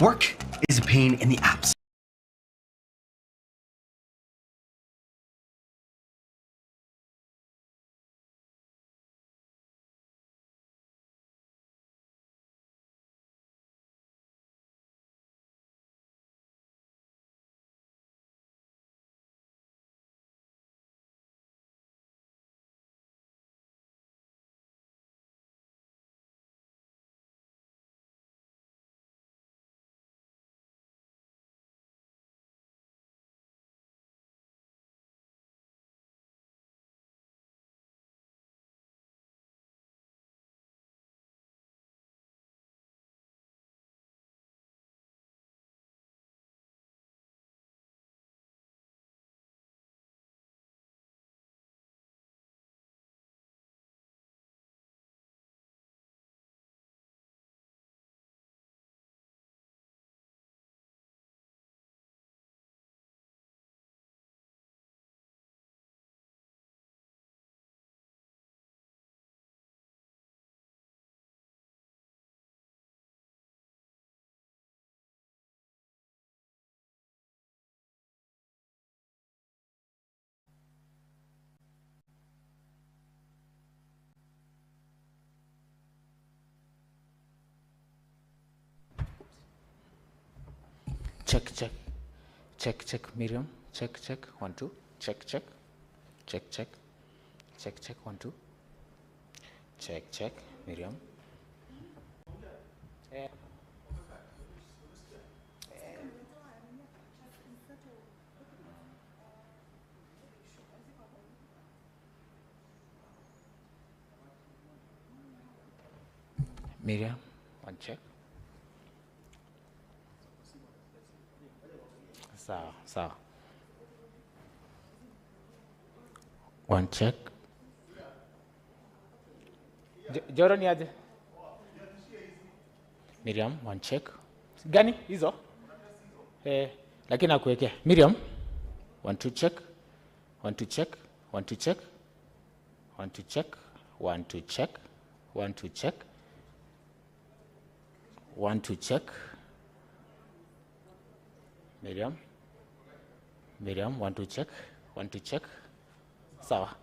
Work is a pain in the abs. Check, Miriam. Check, 1, 2. Check. Check, 1, 2. Check, Miriam. Miriam, 1 check. Sawa. 1 check. Joro ni aje? Miriam, 1 check. Gani hizo? Lakini nakuwekea. Miriam, 1 2 check. 1 2 check. 1 2 check. 1 2 check. 1 2 check. 1 2 check. 1 2 check. Miriam, 1 2 check. 1 2 check. Sawa.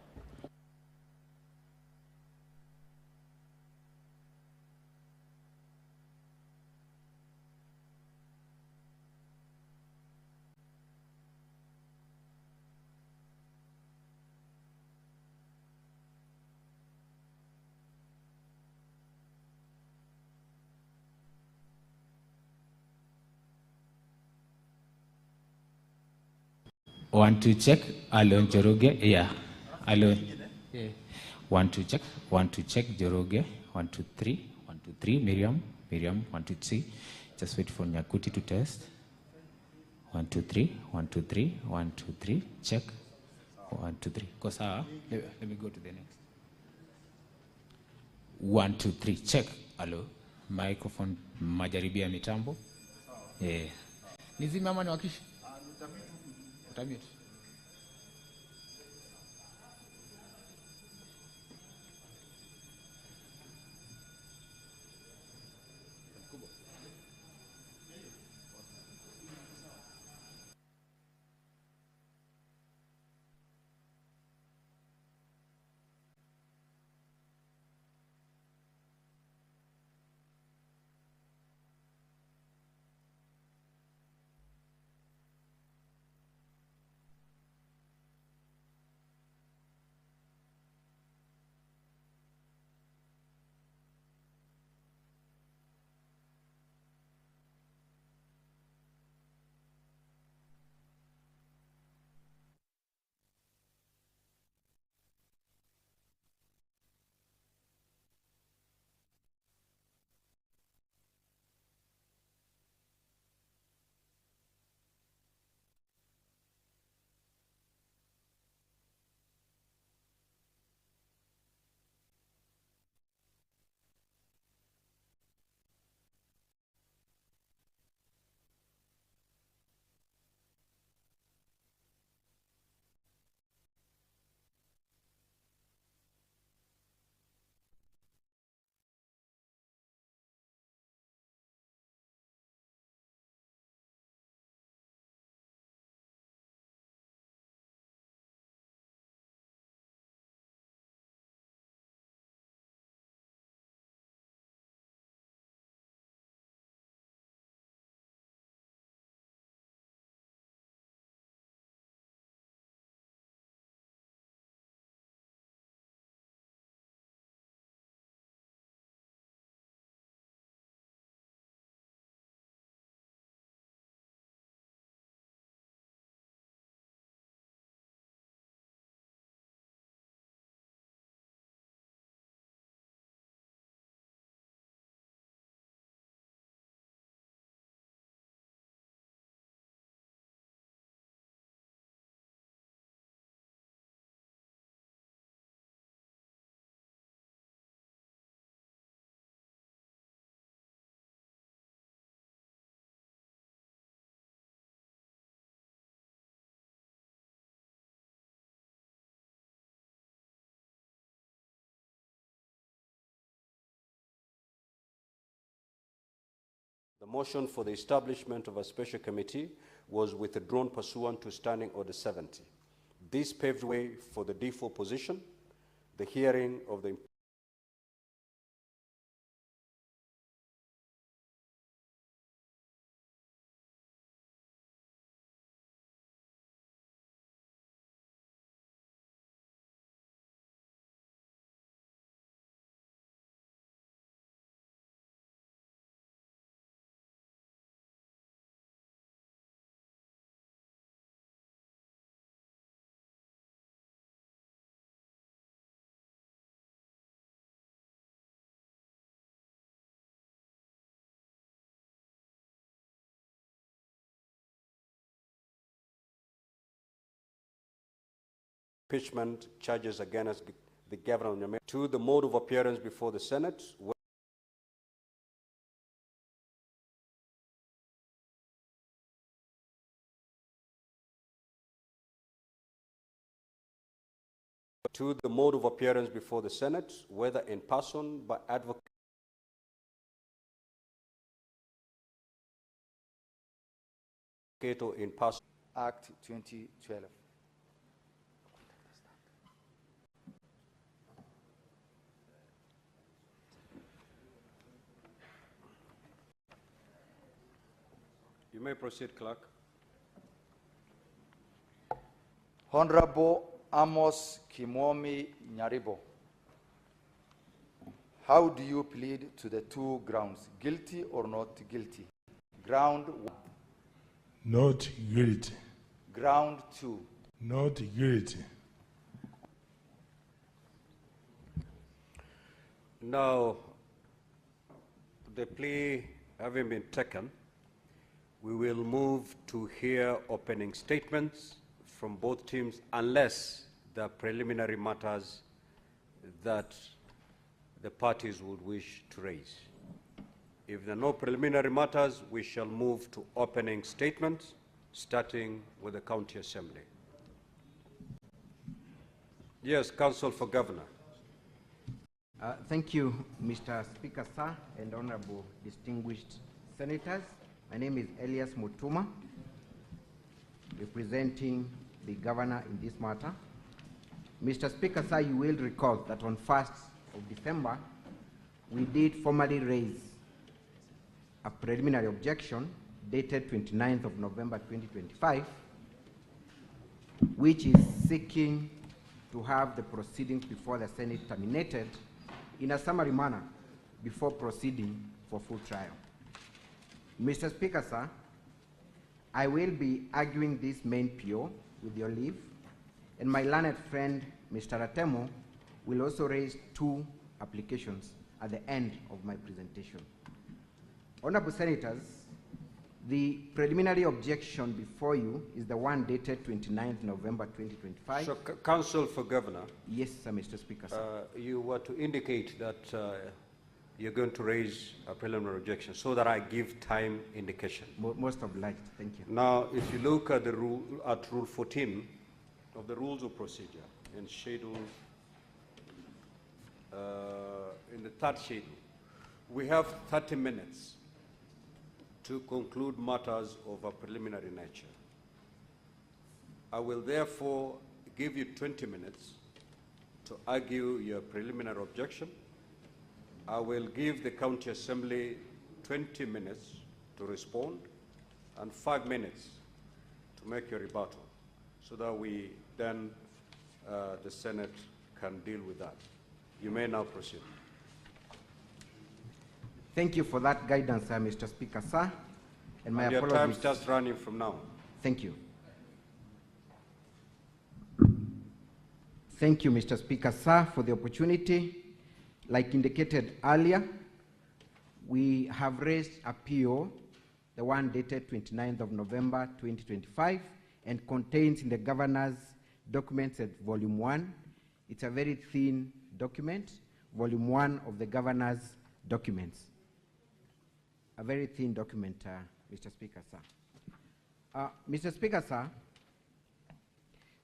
One to check. Alone Joroge. Yeah. Alone. Yeah. 1 2 check. 1 2 check. Joroge. 1 2 3. 1 2 3. Miriam. 1 2 3. Just wait for Nyakuti to test. 1 2 3. 1 2 3. 1 2 3. Check. 1 2 3. Kosa. Let me go to the next. 1 2 3. Check. Hello. Microphone majaribia mitambo. Nizime ama niwakishe? Utamute. The motion for the establishment of a special committee was withdrawn pursuant to Standing Order 70. This paved way for the default position, the hearing of the impeachment charges against the governor of Nyamira. 2, the mode of appearance before the Senate. To the mode of appearance before the Senate, whether in person, by advocate, or in person. Act 2012. You may proceed, Clerk. Honorable Amos Kimomi Nyaribo, how do you plead to the two grounds, guilty or not guilty? Ground 1. Not guilty. Ground 2. Not guilty. Now, the plea having been taken, we will move to hear opening statements from both teams unless there are preliminary matters that the parties would wish to raise. If there are no preliminary matters, we shall move to opening statements, starting with the County Assembly. Yes, Counsel for Governor. Thank you, Mr. Speaker, sir, and honorable distinguished senators. My name is Elias Mutuma, representing the governor in this matter. Mr. Speaker, sir, you will recall that on 1st of December, we did formally raise a preliminary objection dated 29th of November 2025, which is seeking to have the proceedings before the Senate terminated in a summary manner before proceeding for full trial. Mr. Speaker, sir, I will be arguing this main PO with your leave, and my learned friend, Mr. Atemo, will also raise 2 applications at the end of my presentation. Honorable Senators, the preliminary objection before you is the one dated 29th November 2025. So, Counsel for Governor. Yes, sir, Mr. Speaker, sir. You were to indicate that you're going to raise a preliminary objection so that I give time indication. Most obliged. Thank you. Now, if you look at the rule, Rule 14 of the Rules of Procedure in schedule, in the 3rd schedule, we have 30 minutes to conclude matters of a preliminary nature. I will therefore give you 20 minutes to argue your preliminary objection. I will give the County Assembly 20 minutes to respond and 5 minutes to make your rebuttal so that we then, the Senate can deal with that. You may now proceed. Thank you for that guidance, Mr. Speaker, sir. And my Your apologies. time starts running from now. Thank you. Thank you, Mr. Speaker, sir, for the opportunity. Like indicated earlier, we have raised a PO, the one dated 29th of November 2025, and contains in the governor's documents at Volume 1. It's a very thin document, Volume 1 of the governor's documents. A very thin document, Mr. Speaker, sir. Mr. Speaker, sir,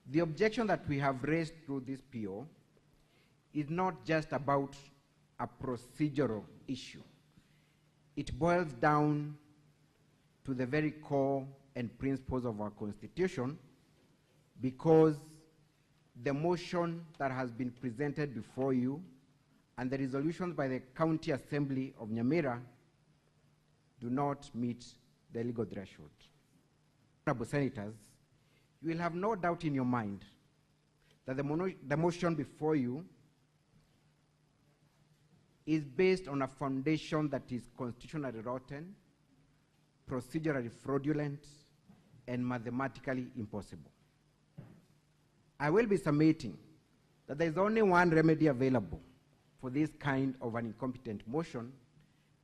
the objection that we have raised through this PO is not just about a procedural issue. It boils down to the very core and principles of our Constitution, because the motion that has been presented before you and the resolutions by the County Assembly of Nyamira do not meet the legal threshold. Honorable Senators, you will have no doubt in your mind that the motion before you is based on a foundation that is constitutionally rotten, procedurally fraudulent, and mathematically impossible. I will be submitting that there is only one remedy available for this kind of an incompetent motion,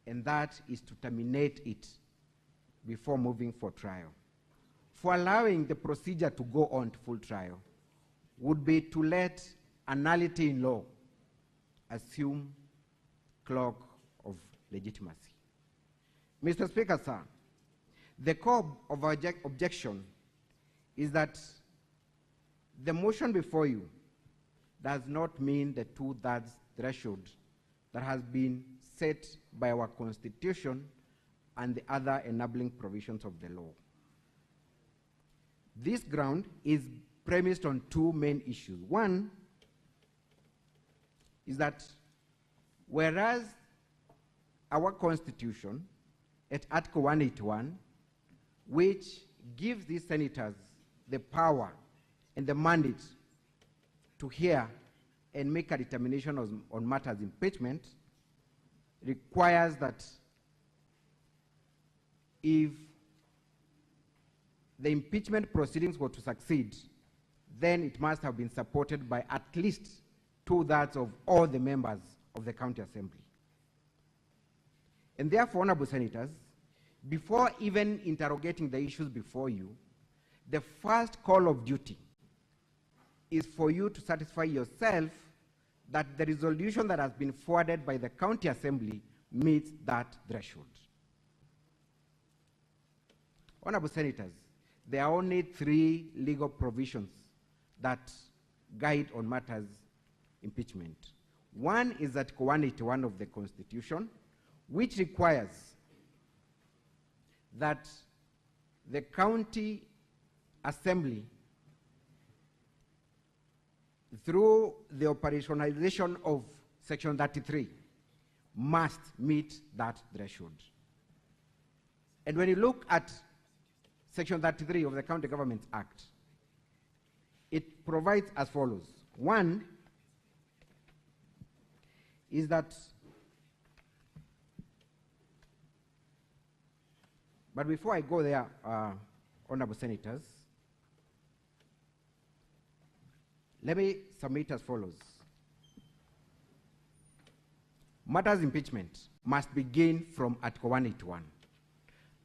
and that is to terminate it before moving for trial. For allowing the procedure to go on to full trial would be to let a nullity in law assume cloak of legitimacy. Mr. Speaker, sir, the core of our objection is that the motion before you does not mean the 2/3 threshold that has been set by our Constitution and the other enabling provisions of the law. This ground is premised on two main issues. One is that whereas our Constitution at Article 181, which gives these senators the power and the mandate to hear and make a determination on matters impeachment, requires that if the impeachment proceedings were to succeed, then it must have been supported by at least 2/3 of all the members of the County Assembly. And therefore, Honorable Senators, before even interrogating the issues before you, the first call of duty is for you to satisfy yourself that the resolution that has been forwarded by the County Assembly meets that threshold. Honorable Senators, there are only 3 legal provisions that guide on matters impeachment. One is Article 181 of the Constitution, which requires that the County Assembly, through the operationalization of Section 33, must meet that threshold. And when you look at Section 33 of the County Governments Act, it provides as follows. One is that, but before I go there, Honorable Senators, let me submit as follows. Matters impeachment must begin from Article 181.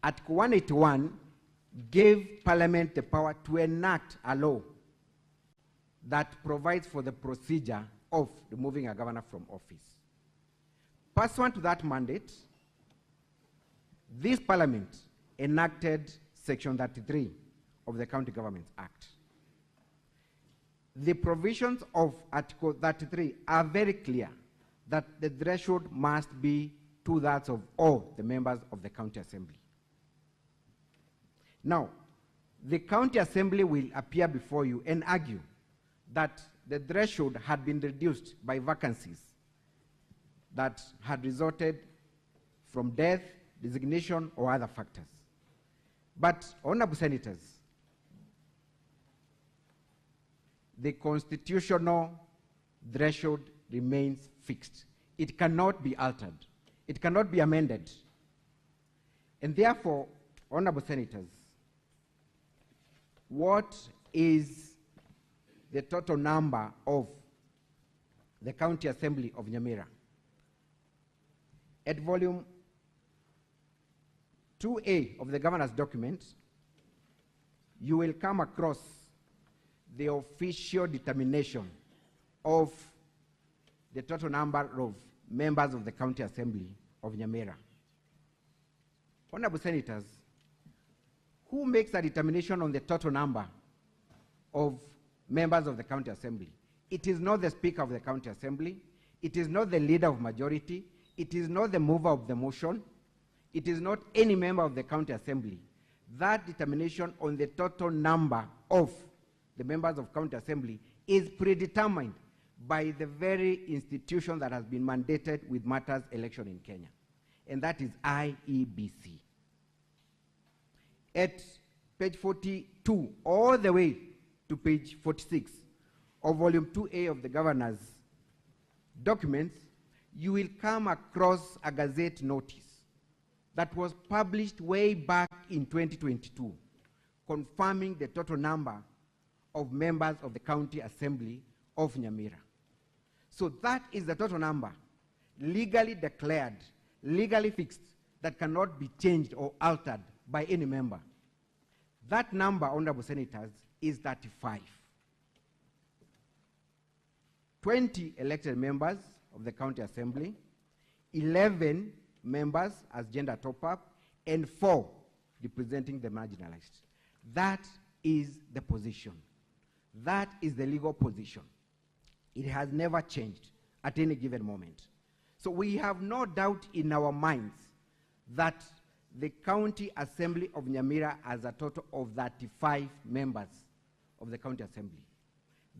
Article 181 gave Parliament the power to enact a law that provides for the procedure of removing a governor from office. Pursuant to that mandate, this Parliament enacted Section 33 of the County Governments Act. The provisions of Article 33 are very clear that the threshold must be 2/3 of all the members of the County Assembly. Now, the County Assembly will appear before you and argue that the threshold had been reduced by vacancies that had resulted from death, resignation, or other factors. But, Honorable Senators, the constitutional threshold remains fixed. It cannot be altered. It cannot be amended. And therefore, Honorable Senators, what is the total number of the County Assembly of Nyamira? At volume 2A of the governor's document, you will come across the official determination of the total number of members of the County Assembly of Nyamira. Honorable Senators, who makes a determination on the total number of members of the County Assembly? It is not the Speaker of the County Assembly. It is not the Leader of Majority. It is not the mover of the motion. It is not any member of the County Assembly. that determination on the total number of the members of county assembly is predetermined by the very institution that has been mandated with matters election in Kenya, and that is IEBC. At page 42 all the way to page 46 of volume 2A of the governor's documents, you will come across a gazette notice that was published way back in 2022, confirming the total number of members of the county assembly of Nyamira. So that is the total number, legally declared, legally fixed, that cannot be changed or altered by any member. That number, honorable senators, is 35. 20 elected members of the county assembly, 11 members as gender top-up, and 4 representing the marginalized. That is the position. That is the legal position. It has never changed at any given moment. So we have no doubt in our minds that the county assembly of Nyamira has a total of 35 members of the county assembly.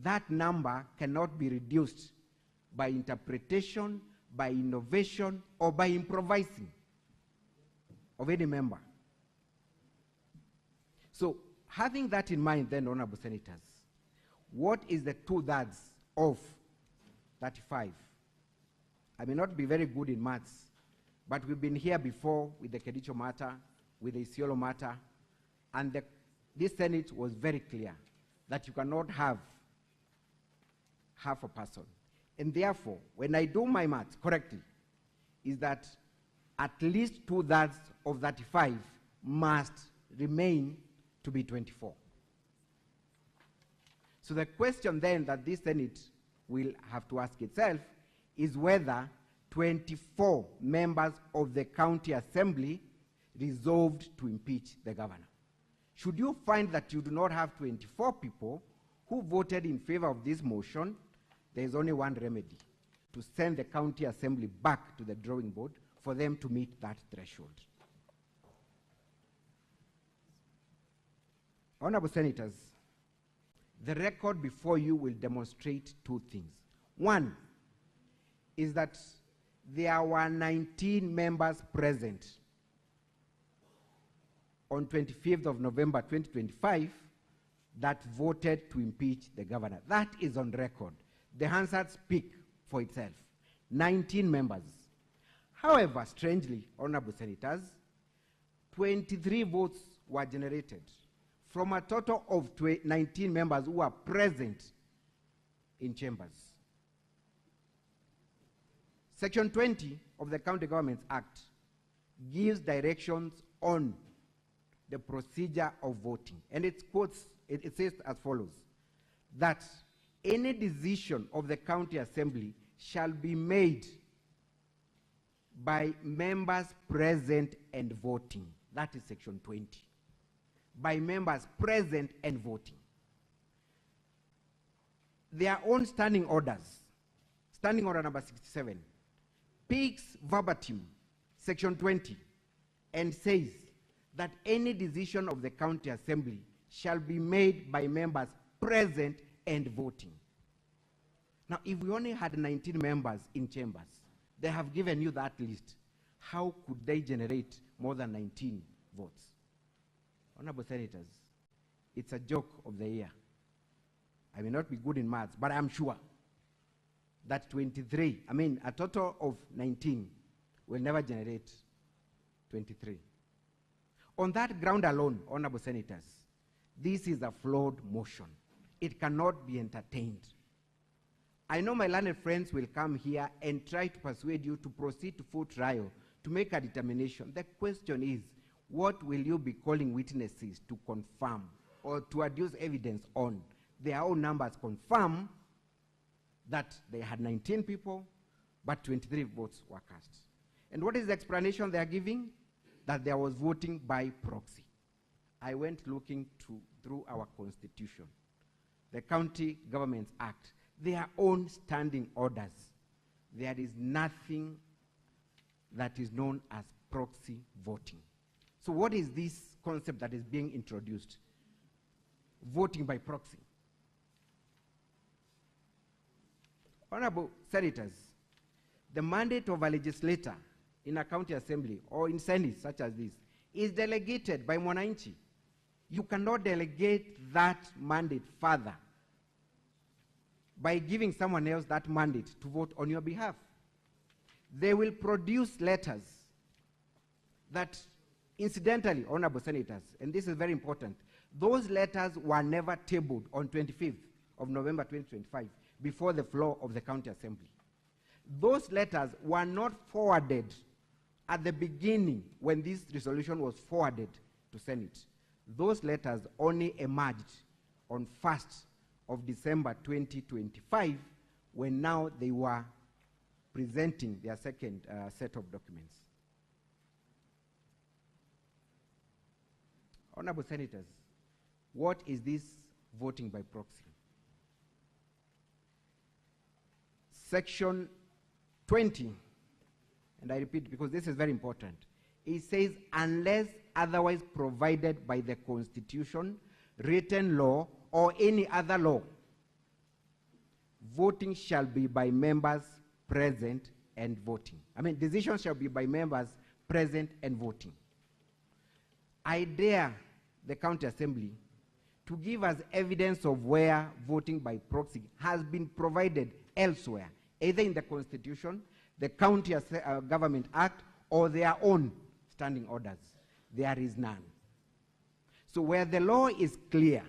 That number cannot be reduced by interpretation, by innovation, or by improvising of any member. So having that in mind then, honorable senators, what is the 2/3 of 35? I may not be very good in maths, but we've been here before with the Kedicho matter, with the Isiolo matter, and this Senate was very clear that you cannot have half a person. And therefore, when I do my maths correctly, is that at least 2/3 of 35 must remain to be 24. So the question then that this Senate will have to ask itself is whether 24 members of the county assembly resolved to impeach the governor. Should you find that you do not have 24 people who voted in favor of this motion, there is only one remedy: to send the county assembly back to the drawing board for them to meet that threshold. Honorable senators, the record before you will demonstrate 2 things. One is that there were 19 members present on 25th of November 2025 that voted to impeach the governor. That is on record. The Hansard speak for itself. 19 members. However, strangely, honorable senators, 23 votes were generated from a total of 19 members who were present in chambers. Section 20 of the County Governments Act gives directions on the procedure of voting. And it says as follows, that any decision of the county assembly shall be made by members present and voting. That is section 20. By members present and voting. Their own standing orders, standing order number 67, speaks verbatim section 20 and says that any decision of the county assembly shall be made by members present and voting. Now, if we only had 19 members in chambers, they have given you that list. How could they generate more than 19 votes? Honorable senators, it's a joke of the year. I may not be good in maths, but I'm sure that a total of 19 will never generate 23. On that ground alone, honorable senators, this is a flawed motion. It cannot be entertained. I know my learned friends will come here and try to persuade you to proceed to full trial to make a determination. The question is, what will you be calling witnesses to confirm or to adduce evidence on? Their own numbers confirm that they had 19 people, but 23 votes were cast. And what is the explanation they are giving? That there was voting by proxy. I went looking through our constitution, the County Governments Act, their own standing orders. There is nothing that is known as proxy voting. So what is this concept that is being introduced. Voting by proxy. Honorable Senators, the mandate of a legislator in a county assembly or in Senate such as this is delegated by mwananchi. You cannot delegate that mandate further by giving someone else that mandate to vote on your behalf. They will produce letters that, incidentally, Honorable Senators, and this is very important, those letters were never tabled on 25th of November 2025 before the floor of the county assembly. Those letters were not forwarded at the beginning when this resolution was forwarded to Senate. Those letters only emerged on 1st of December 2025 when now they were presenting their second set of documents. Honorable Senators, what is this voting by proxy? Section 20, and I repeat because this is very important, it says, unless otherwise provided by the Constitution, written law, or any other law, voting shall be by members present and voting. I mean, decisions shall be by members present and voting. I dare the county assembly to give us evidence of where voting by proxy has been provided elsewhere, either in the Constitution, the County Government Act, or their own standing orders. There is none. So where the law is clear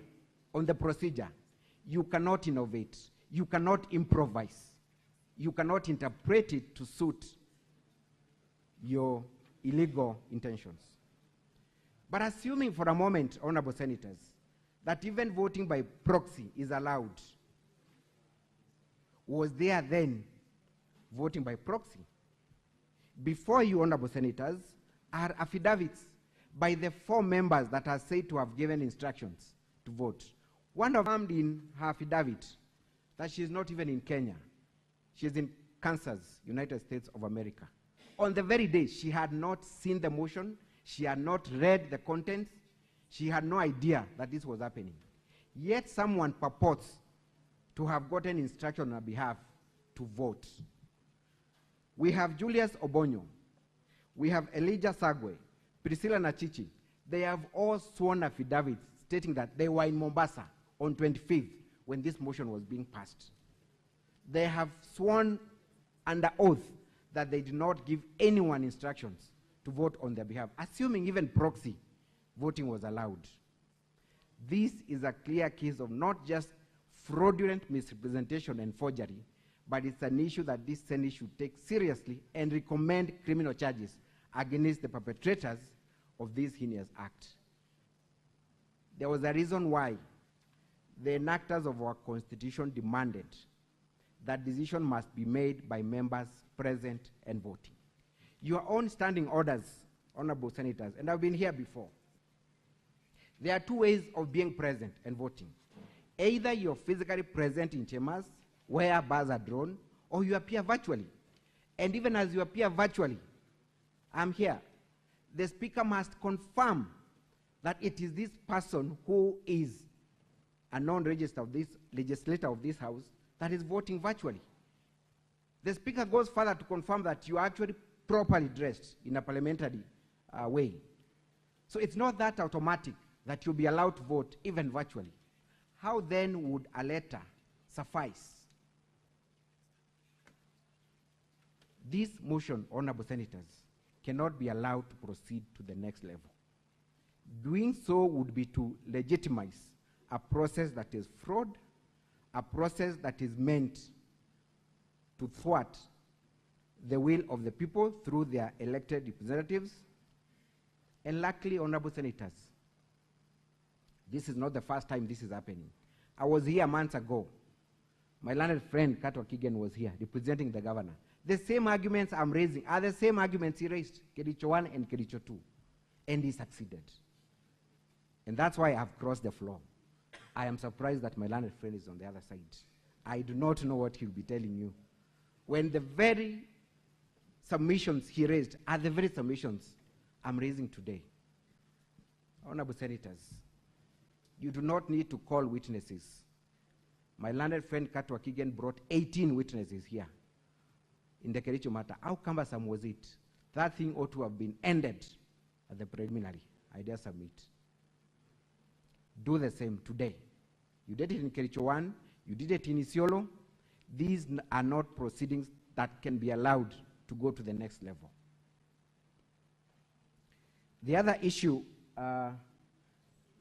on the procedure, you cannot innovate, you cannot improvise, you cannot interpret it to suit your illegal intentions. But assuming for a moment, Honorable Senators, that even voting by proxy is allowed, was there then voting by proxy? Before you, Honorable Senators, are affidavits by the 4 members that are said to have given instructions to vote. One of them in her affidavit that she is not even in Kenya. She is in Kansas, United States of America. On the very day, she had not seen the motion, she had not read the contents, she had no idea that this was happening. Yet someone purports to have gotten instruction on her behalf to vote. We have Julius Obonyo, we have Elijah Sagwe, Priscilla Nachichi. They have all sworn affidavits stating that they were in Mombasa on 25th when this motion was being passed. They have sworn under oath that they did not give anyone instructions to vote on their behalf, assuming even proxy voting was allowed. This is a clear case of not just fraudulent misrepresentation and forgery, but it's an issue that this Senate should take seriously and recommend criminal charges against the perpetrators of this heinous act. There was a reason why the enactors of our Constitution demanded that decision must be made by members present and voting. Your own standing orders, Honorable Senators, and I've been here before, there are 2 ways of being present and voting. Either you're physically present in chambers where bars are drawn, or you appear virtually. And even as you appear virtually, I'm here. The Speaker must confirm that it is this person who is a non-registered of this legislator of this House that is voting virtually. The Speaker goes further to confirm that you are actually properly dressed in a parliamentary way. So it's not that automatic that you'll be allowed to vote even virtually. How then would a letter suffice? This motion, Honorable Senators, cannot be allowed to proceed to the next level. Doing so would be to legitimize a process that is fraud, a process that is meant to thwart the will of the people through their elected representatives. And luckily, Honorable Senators, this is not the first time this is happening. I was here months ago. My learned friend, Kato Kigen, was here representing the governor. The same arguments I'm raising are the same arguments he raised, Kericho 1 and Kericho 2, and he succeeded. And that's why I've crossed the floor. I am surprised that my learned friend is on the other side. I do not know what he'll be telling you. When the very submissions he raised are the very submissions I'm raising today. Honorable Senators, you do not need to call witnesses. My learned friend Katwa Kigen brought 18 witnesses here in the Kericho matter. How cumbersome was it? That thing ought to have been ended at the preliminary. I dare submit. Do the same today. You did it in Kericho 1, you did it in Isiolo. These are not proceedings that can be allowed to go to the next level. The other issue,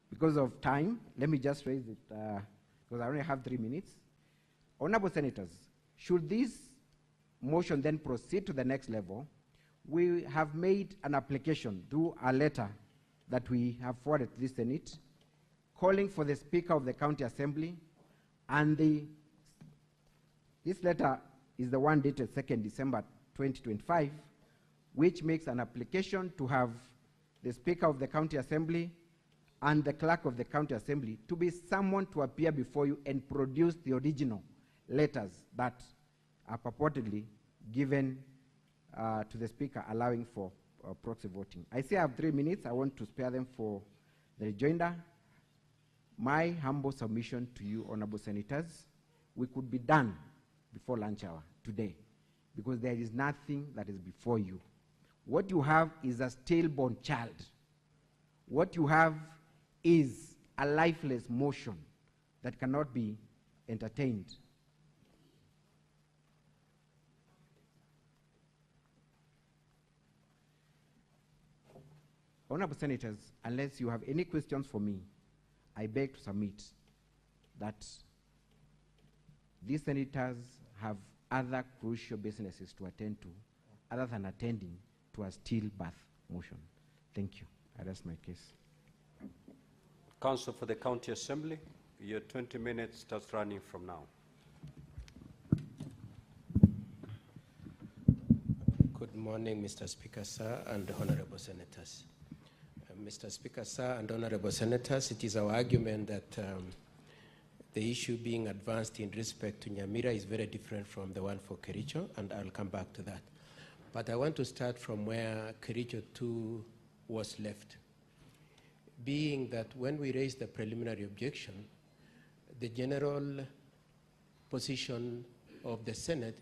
because of time, let me just raise it, because I only have 3 minutes. Honorable Senators, should this motion then proceed to the next level, we have made an application through a letter that we have forwarded to the Senate, calling for the Speaker of the County Assembly, and this letter is the one dated 2nd December 2025, which makes an application to have the Speaker of the County Assembly and the Clerk of the County Assembly to be summoned to appear before you and produce the original letters that are purportedly given to the Speaker, allowing for proxy voting. I say I have 3 minutes. I want to spare them for the rejoinder. My humble submission to you, Honorable Senators, we could be done before lunch hour today, because there is nothing that is before you. What you have is a stillborn child. What you have is a lifeless motion that cannot be entertained. Honorable Senators, unless you have any questions for me, I beg to submit that these senators have other crucial businesses to attend to other than attending to a stillbirth motion. Thank you. I rest my case. Counsel for the County Assembly, your 20 minutes starts running from now. Good morning, Mr. Speaker, sir, and honorable senators. Mr. Speaker, sir, and honorable senators, it is our argument that the issue being advanced in respect to Nyamira is very different from the one for Kericho, and I'll come back to that. But I want to start from where Kericho 2 was left. Being that when we raised the preliminary objection, the general position of the Senate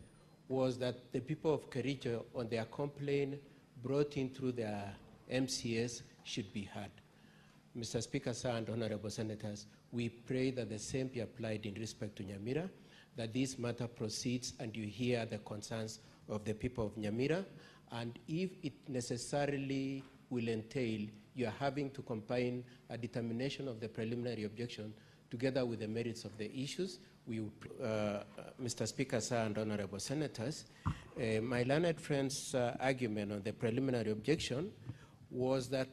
was that the people of Kericho, on their complaint brought in through their MCS, should be heard. Mr. Speaker, sir, and honorable senators, we pray that the same be applied in respect to Nyamira, that this matter proceeds and you hear the concerns of the people of Nyamira, and if it necessarily will entail you are having to combine a determination of the preliminary objection together with the merits of the issues, we Mr. Speaker, sir, and honorable senators, my learned friend's argument on the preliminary objection was that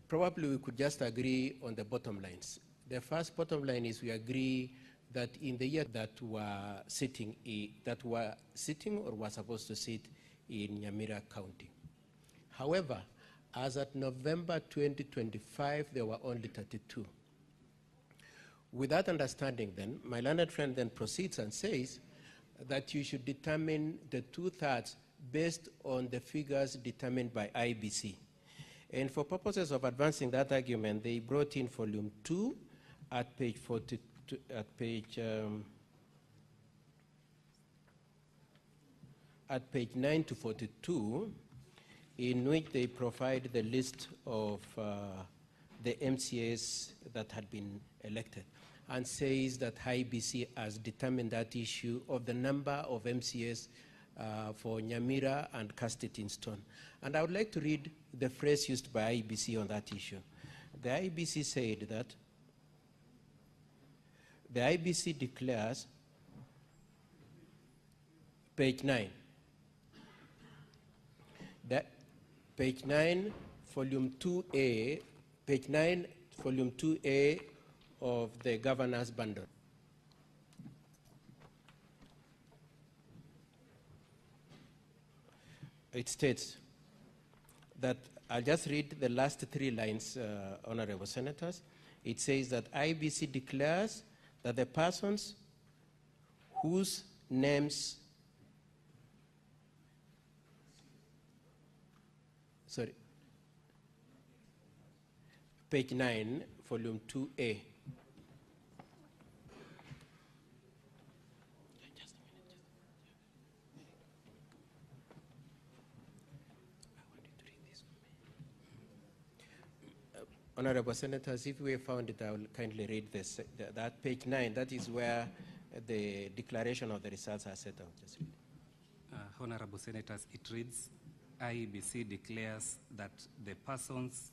probably we could just agree on the bottom lines. The first bottom line is we agree that in the year that were sitting or were supposed to sit in Nyamira County. However, as at November 2025, there were only 32. With that understanding then, my learned friend then proceeds and says that you should determine the 2/3 based on the figures determined by IBC. And for purposes of advancing that argument, they brought in volume 2 at page 42, at page 9 to 42, in which they provide the list of the MCAs that had been elected, and says that IBC has determined that issue of the number of MCAs for Nyamira and cast it in stone. And I would like to read the phrase used by IBC on that issue. The IBC said that the IBC declares, page 9, that page 9, volume 2A, page 9, volume 2A of the governor's bundle. It states that, I'll just read the last 3 lines, honorable senators. It says that IBC declares that the persons whose names, page 9, volume 2A. Honorable Senators, if we found it, I will kindly read this. That page 9, that is where the declaration of the results are set out. Just read. Honorable Senators, it reads, IEBC declares that the persons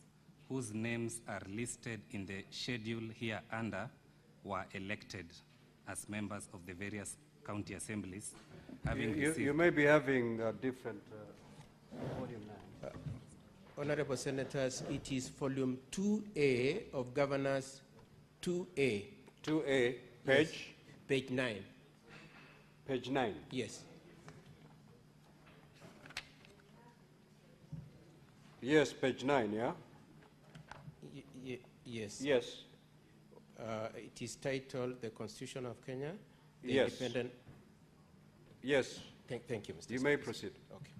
whose names are listed in the schedule here under were elected as members of the various county assemblies. You may be having a different podium now. Honorable Senators, it is volume 2A of Governors 2A. 2A, page? Yes. Page 9. Page 9? Yes. Yes, page 9, yeah? Yes. Yes. It is titled The Constitution of Kenya. The Yes. Independent. Yes. Thank you, Mr. You Speaker. may proceed. Okay.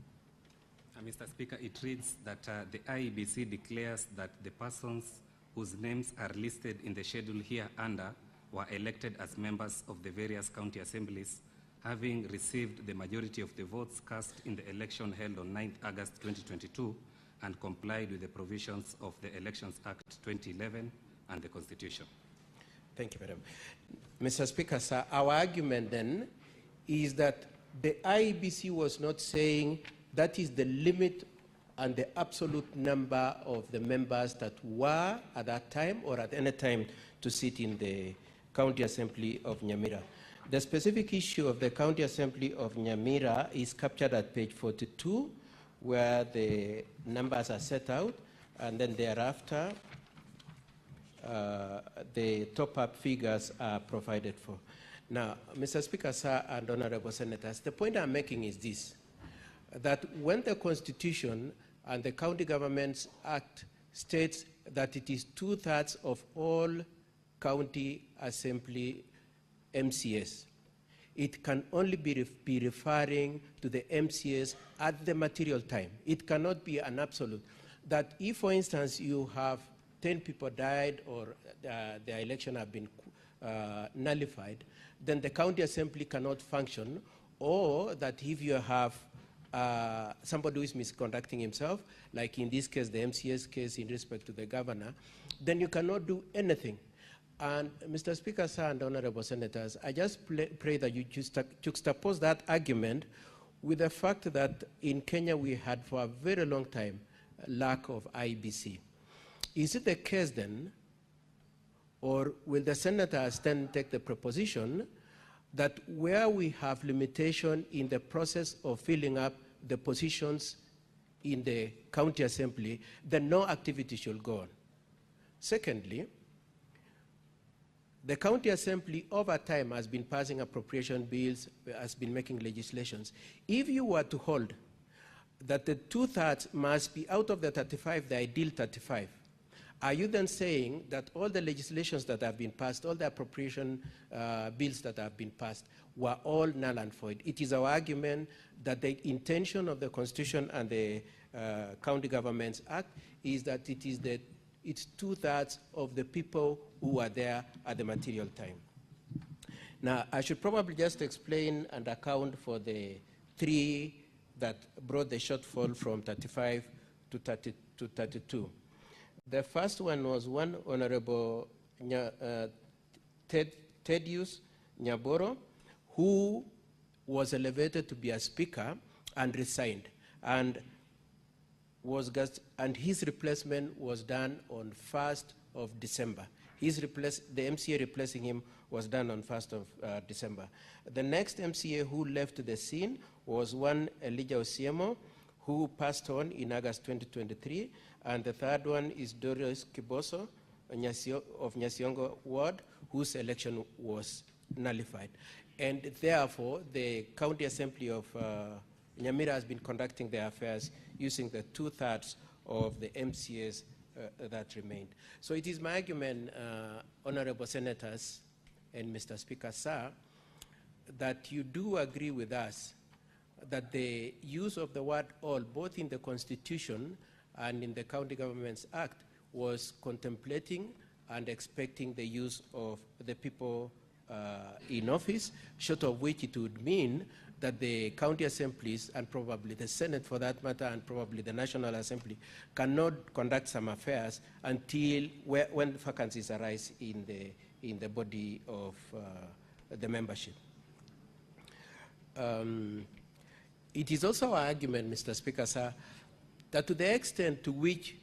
Mr. Speaker, it reads that the IEBC declares that the persons whose names are listed in the schedule here under were elected as members of the various county assemblies, having received the majority of the votes cast in the election held on 9th August 2022 and complied with the provisions of the Elections Act 2011 and the Constitution. Thank you, Madam. Mr. Speaker, sir, our argument then is that the IEBC was not saying that is the limit and the absolute number of the members that were at that time or at any time to sit in the County Assembly of Nyamira. The specific issue of the County Assembly of Nyamira is captured at page 42, where the numbers are set out, and then thereafter the top-up figures are provided for. Now, Mr. Speaker, sir, and honorable senators, the point I'm making is this, that when the Constitution and the County Governments Act states that it is 2/3 of all county assembly MCS, it can only be referring to the MCS at the material time. It cannot be an absolute. That if, for instance, you have 10 people died or their election have been nullified, then the county assembly cannot function, or that if you have somebody who is misconducting himself, like in this case, the MCS case in respect to the governor, then you cannot do anything. And Mr. Speaker, sir, and honorable senators, I just pray that you juxtapose that argument with the fact that in Kenya we had for a very long time a lack of IBC. Is it the case then, or will the senators then take the proposition that where we have limitation in the process of filling up the positions in the county assembly, then no activity should go on? Secondly, the county assembly over time has been passing appropriation bills, has been making legislations. If you were to hold that the 2/3 must be out of the 35, the ideal 35, are you then saying that all the legislations that have been passed, all the appropriation bills that have been passed, were all null and void? It is our argument that the intention of the Constitution and the County Governments Act is that it's 2/3 of the people who are there at the material time. Now, I should probably just explain and account for the 3 that brought the shortfall from 35 to 32. The first one was one Honorable Thaddeus Nyaboro, who was elevated to be a speaker and resigned, and his replacement was done on 1st of December. The MCA replacing him was done on 1st of December. The next MCA who left the scene was one Elijah Osiemo, who passed on in August 2023, and the third one is Doris Kiboso of Nyasiongo Ward, whose election was nullified. And therefore, the County Assembly of Nyamira has been conducting their affairs using the 2/3 of the MCAs that remained. So it is my argument, honorable senators and Mr. Speaker, sir, that you do agree with us that the use of the word all, both in the Constitution and in the County Governments Act, was contemplating and expecting the use of the people in office, short of which it would mean that the county assemblies and probably the Senate for that matter and probably the National Assembly cannot conduct some affairs until when vacancies arise in the body of the membership. It is also our argument, Mr. Speaker, sir, that to the extent to which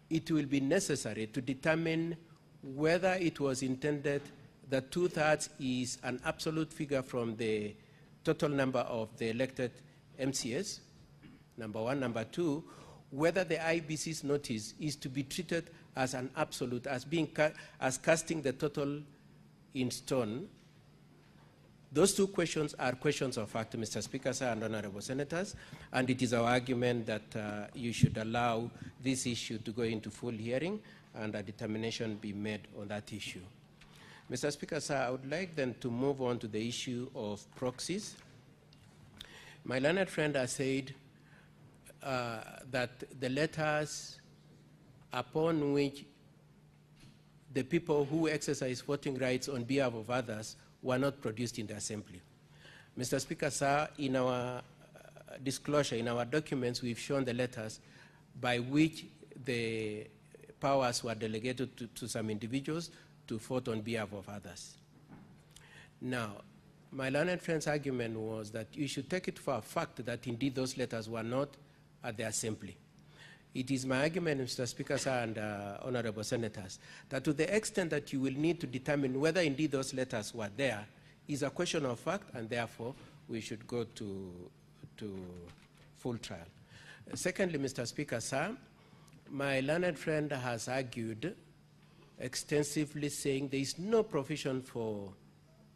it will be necessary to determine whether it was intended that 2/3 is an absolute figure from the total number of the elected MCS, number one. Number two, whether the IBC's notice is to be treated as an absolute, as casting the total in stone. Those two questions are questions of fact, Mr. Speaker, sir, and honorable senators, and it is our argument that you should allow this issue to go into full hearing and a determination be made on that issue. Mr. Speaker, sir, I would like then to move on to the issue of proxies. My learned friend has said that the letters upon which the people who exercise voting rights on behalf of others were not produced in the assembly. Mr. Speaker, sir, in our disclosure, in our documents, we've shown the letters by which the powers were delegated to some individuals to vote on behalf of others. Now, my learned friend's argument was that you should take it for a fact that indeed those letters were not at the assembly. It is my argument, Mr. Speaker, sir, and honorable senators, that to the extent that you will need to determine whether indeed those letters were there is a question of fact, and therefore we should go to full trial. Secondly, Mr. Speaker, sir, my learned friend has argued extensively saying there is no provision for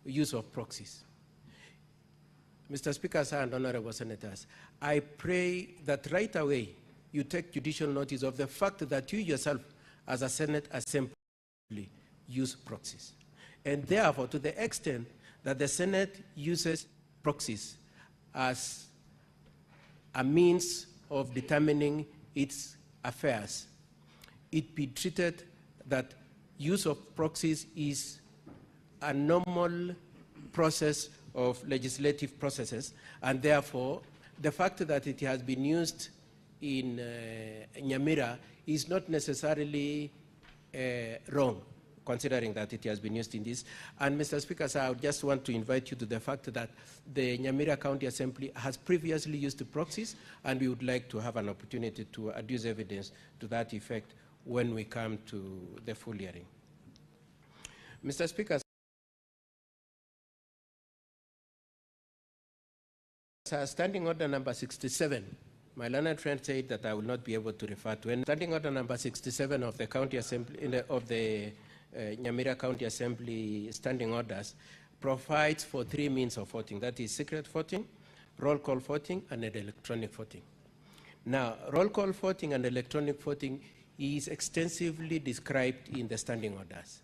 use of proxies. Mr. Speaker, sir, and honorable senators, I pray that right away you take judicial notice of the fact that you yourself, as a Senate Assembly, use proxies. And therefore, to the extent that the Senate uses proxies as a means of determining its affairs, it be treated that use of proxies is a normal process of legislative processes, and therefore the fact that it has been used in Nyamira is not necessarily wrong, considering that it has been used in this. And Mr. Speaker, sir, I would just want to invite you to the fact that the Nyamira County Assembly has previously used the proxies, and we would like to have an opportunity to adduce evidence to that effect when we come to the full hearing. Mr. Speaker, sir, Standing Order number 67, my learned friend said that I will not be able to refer to any. Standing Order number 67 of the County Assembly, of the Nyamira County Assembly Standing Orders provides for 3 means of voting. That is secret voting, roll call voting, and electronic voting. Now, roll call voting and electronic voting is extensively described in the Standing Orders.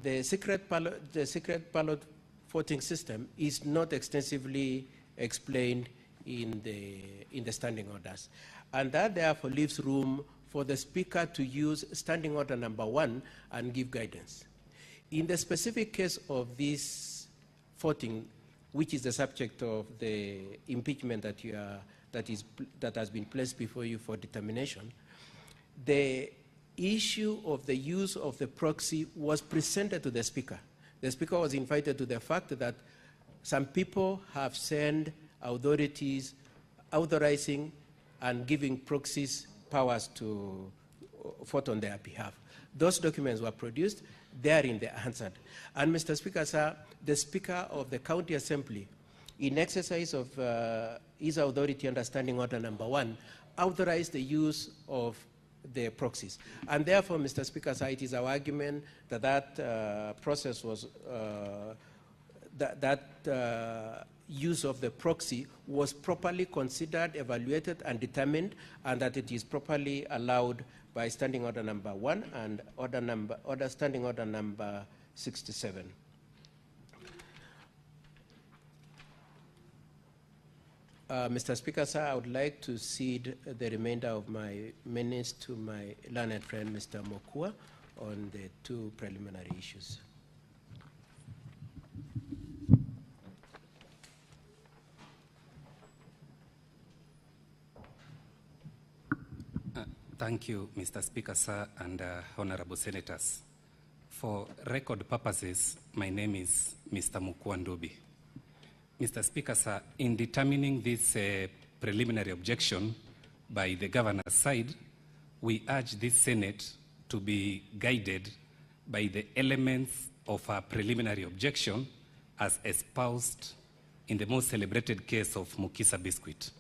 The secret ballot voting system is not extensively explained in the Standing Orders. And that therefore leaves room for the Speaker to use Standing Order number 1 and give guidance. In the specific case of this voting, which is the subject of the impeachment that has been placed before you for determination, the issue of the use of the proxy was presented to the Speaker. The Speaker was invited to the fact that some people have sent authorities authorizing and giving proxies powers to vote on their behalf. Those documents were produced, therein they answered. And Mr. Speaker, sir, the Speaker of the County Assembly, in exercise of his authority under Standing Order number 1, authorized the use of the proxies. And therefore, Mr. Speaker, sir, it is our argument that that process was, use of the proxy was properly considered, evaluated, and determined, and that it is properly allowed by Standing Order number 1 and Standing Order number 67. Mr. Speaker, sir, I would like to cede the remainder of my minutes to my learned friend, Mr. Mokua, on the two preliminary issues. Thank you, Mr. Speaker, sir, and honorable senators. For record purposes, my name is Mr. Mukwandobi. Mr. Speaker, sir, in determining this preliminary objection by the governor's side, we urge this Senate to be guided by the elements of a preliminary objection as espoused in the most celebrated case of Mukisa Biscuit.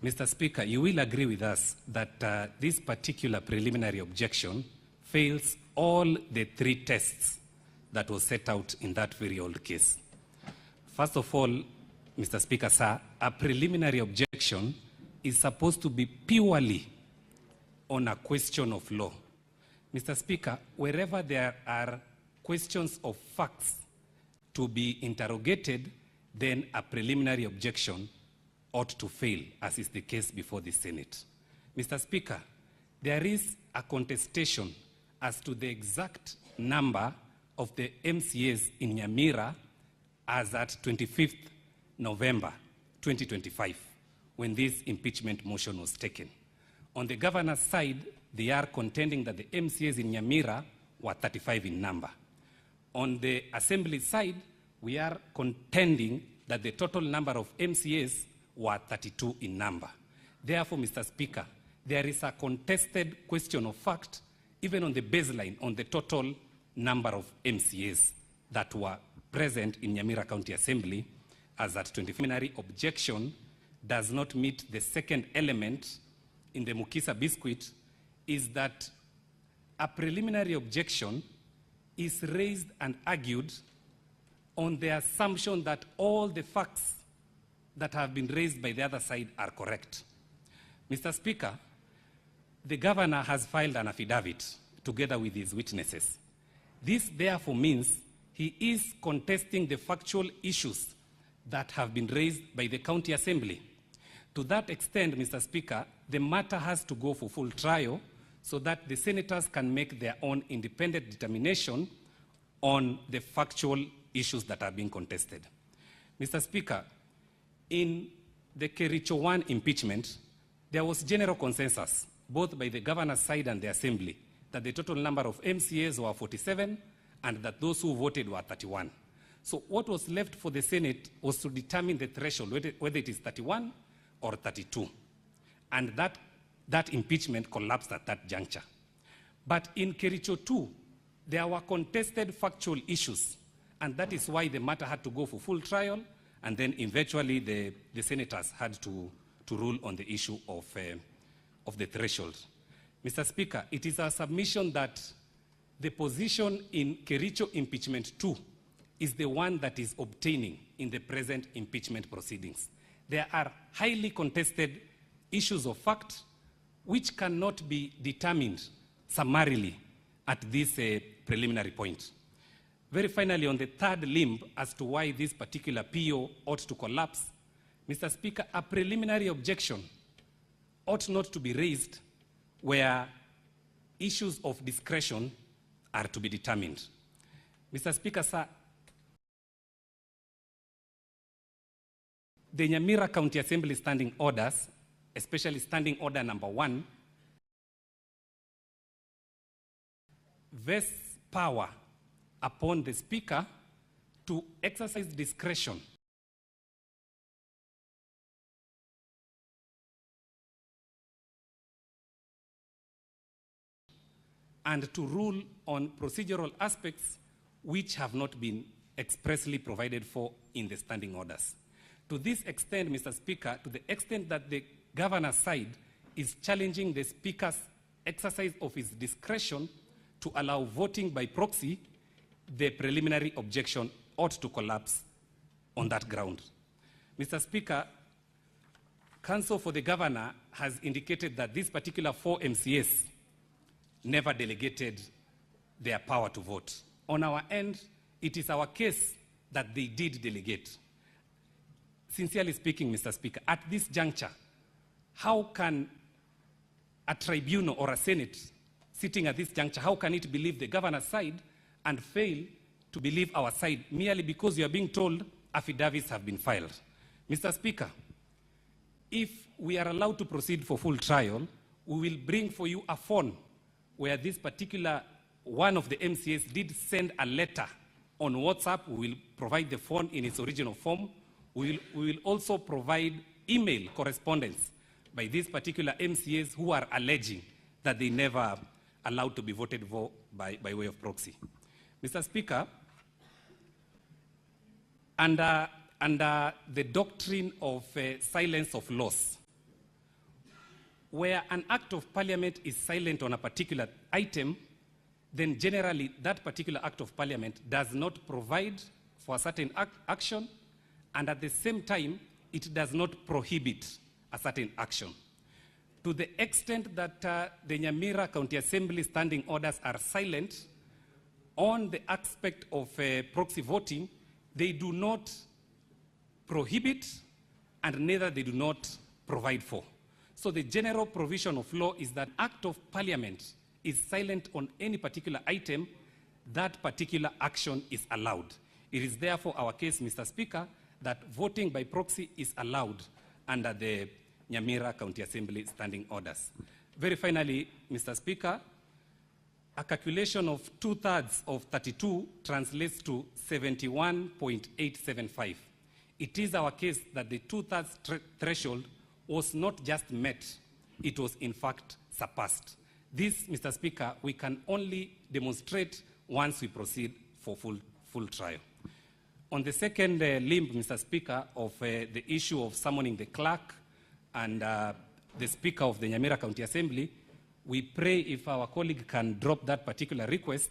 Mr. Speaker, you will agree with us that this particular preliminary objection fails all the three tests that was set out in that very old case. First of all, Mr. Speaker, sir, a preliminary objection is supposed to be purely on a question of law. Mr. Speaker, wherever there are questions of facts to be interrogated, then a preliminary objection ought to fail, as is the case before the Senate. Mr. Speaker, there is a contestation as to the exact number of the MCAs in Nyamira as at 25th November 2025, when this impeachment motion was taken. On the governor's side, they are contending that the MCAs in Nyamira were 35 in number. On the assembly side, we are contending that the total number of MCAs were 32 in number. Therefore, Mr. Speaker, there is a contested question of fact, even on the baseline, on the total number of MCAs that were present in Nyamira County Assembly, as that 20 preliminary objection does not meet the second element in the Mukisa Biscuit, is that a preliminary objection is raised and argued on the assumption that all the facts that have been raised by the other side are correct. Mr. Speaker, the governor has filed an affidavit together with his witnesses. This therefore means he is contesting the factual issues that have been raised by the county assembly. To that extent, Mr. Speaker, the matter has to go for full trial so that the senators can make their own independent determination on the factual issues that are being contested. Mr. Speaker, in the Kericho 1 impeachment, there was general consensus, both by the governor's side and the assembly, that the total number of MCAs were 47 and that those who voted were 31. So what was left for the Senate was to determine the threshold, whether it is 31 or 32. And that impeachment collapsed at that juncture. But in Kericho 2, there were contested factual issues, and that is why the matter had to go for full trial, and then eventually the senators had to rule on the issue of the threshold. Mr. Speaker, it is our submission that the position in Kericho impeachment 2 is the one that is obtaining in the present impeachment proceedings. There are highly contested issues of fact which cannot be determined summarily at this preliminary point. Very finally, on the third limb as to why this particular PO ought to collapse, Mr. Speaker, a preliminary objection ought not to be raised where issues of discretion are to be determined. Mr. Speaker, sir, the Nyamira County Assembly standing orders, especially standing order number 1, vests power upon the Speaker to exercise discretion and to rule on procedural aspects which have not been expressly provided for in the standing orders. To this extent, Mr. Speaker, to the extent that the governor's side is challenging the Speaker's exercise of his discretion to allow voting by proxy, the preliminary objection ought to collapse on that ground. Mr. Speaker, counsel for the governor has indicated that these particular 4 MCAs never delegated their power to vote. On our end, it is our case that they did delegate. sincerely speaking, Mr. Speaker, at this juncture, how can a tribunal or a Senate sitting at this juncture, how can it believe the governor's side and fail to believe our side merely because you are being told affidavits have been filed? Mr. Speaker, if we are allowed to proceed for full trial, we will bring for you a phone where this particular one of the MCAs did send a letter on WhatsApp. We will provide the phone in its original form. We will also provide email correspondence by these particular MCAs who are alleging that they never allowed to be voted for by way of proxy. Mr. Speaker, under the doctrine of silence of laws, where an act of parliament is silent on a particular item, then generally that particular act of parliament does not provide for a certain action, and at the same time, it does not prohibit a certain action. To the extent that the Nyamira County Assembly standing orders are silent on the aspect of proxy voting, they do not prohibit and neither they do not provide for. So the general provision of law is that act of parliament is silent on any particular item, that particular action is allowed. It is therefore our case, Mr. Speaker, that voting by proxy is allowed under the Nyamira County Assembly standing orders. Very finally, Mr. Speaker, a calculation of 2/3 of 32 translates to 71.875. It is our case that the 2/3 threshold was not just met, it was in fact surpassed. This, Mr. Speaker, we can only demonstrate once we proceed for full trial. On the second limb, Mr. Speaker, of the issue of summoning the clerk and the Speaker of the Nyamira County Assembly, we pray if our colleague can drop that particular request.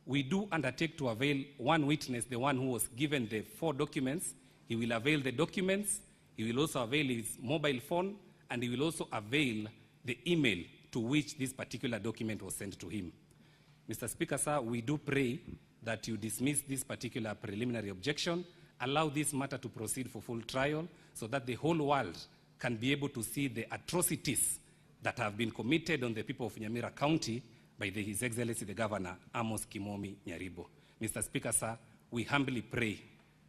We do undertake to avail one witness, the one who was given the 4 documents. He will avail the documents, he will also avail his mobile phone, and he will also avail the email to which this particular document was sent to him. Mr. Speaker, sir, we do pray that you dismiss this particular preliminary objection, allow this matter to proceed for full trial so that the whole world can be able to see the atrocities that have been committed on the people of Nyamira County by His Excellency the Governor, Amos Kimomi Nyaribo. Mr. Speaker, sir, we humbly pray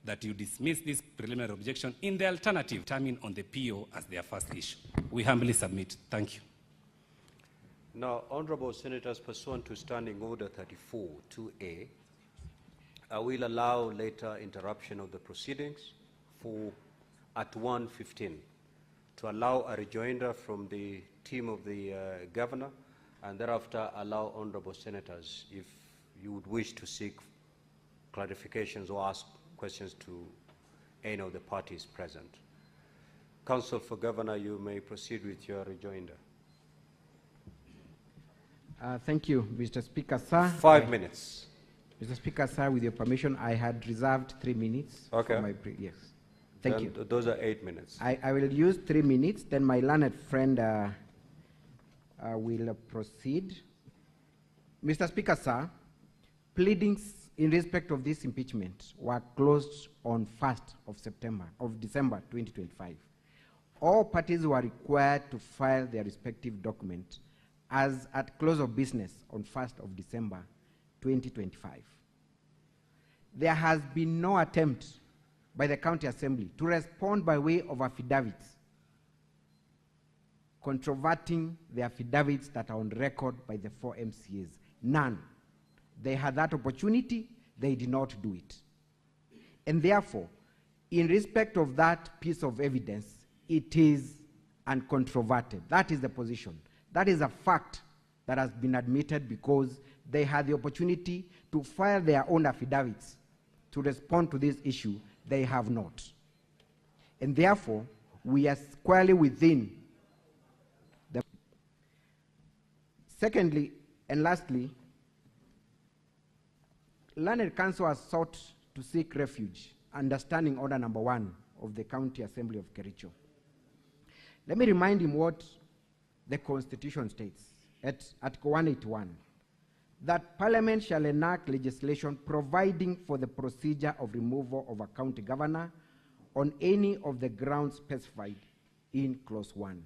that you dismiss this preliminary objection in the alternative, determine on the PO as their first issue. We humbly submit. Thank you. Now, Honorable Senators, pursuant to Standing Order 34, 2A, I will allow later interruption of the proceedings at 1:15 to allow a rejoinder from the team of the Governor, and thereafter allow Honorable Senators, if you would wish to seek clarifications or ask questions to any of the parties present. Counsel for Governor, you may proceed with your rejoinder. Thank you, Mr. Speaker, sir. 5 minutes. Mr. Speaker, sir, with your permission, I had reserved 3 minutes. Okay. For my yes. Thank you. Those are 8 minutes. I will use 3 minutes, then my learned friend will proceed. Mr. Speaker, sir, pleadings in respect of this impeachment were closed on 1st of December 2025. All parties were required to file their respective documents as at close of business on 1st of December 2025. There has been no attempt by the County Assembly to respond by way of affidavits, controverting the affidavits that are on record by the 4 MCAs. None. They had that opportunity, they did not do it. And therefore, in respect of that piece of evidence, it is uncontroverted. That is the position. That is a fact that has been admitted because they had the opportunity to file their own affidavits to respond to this issue. They have not. And therefore, we are squarely within the... Secondly, and lastly, Learned Counsel has sought to seek refuge under Standing Order number 1 of the County Assembly of Kericho. Let me remind him what the Constitution states at Article 181, that Parliament shall enact legislation providing for the procedure of removal of a county governor on any of the grounds specified in Clause 1.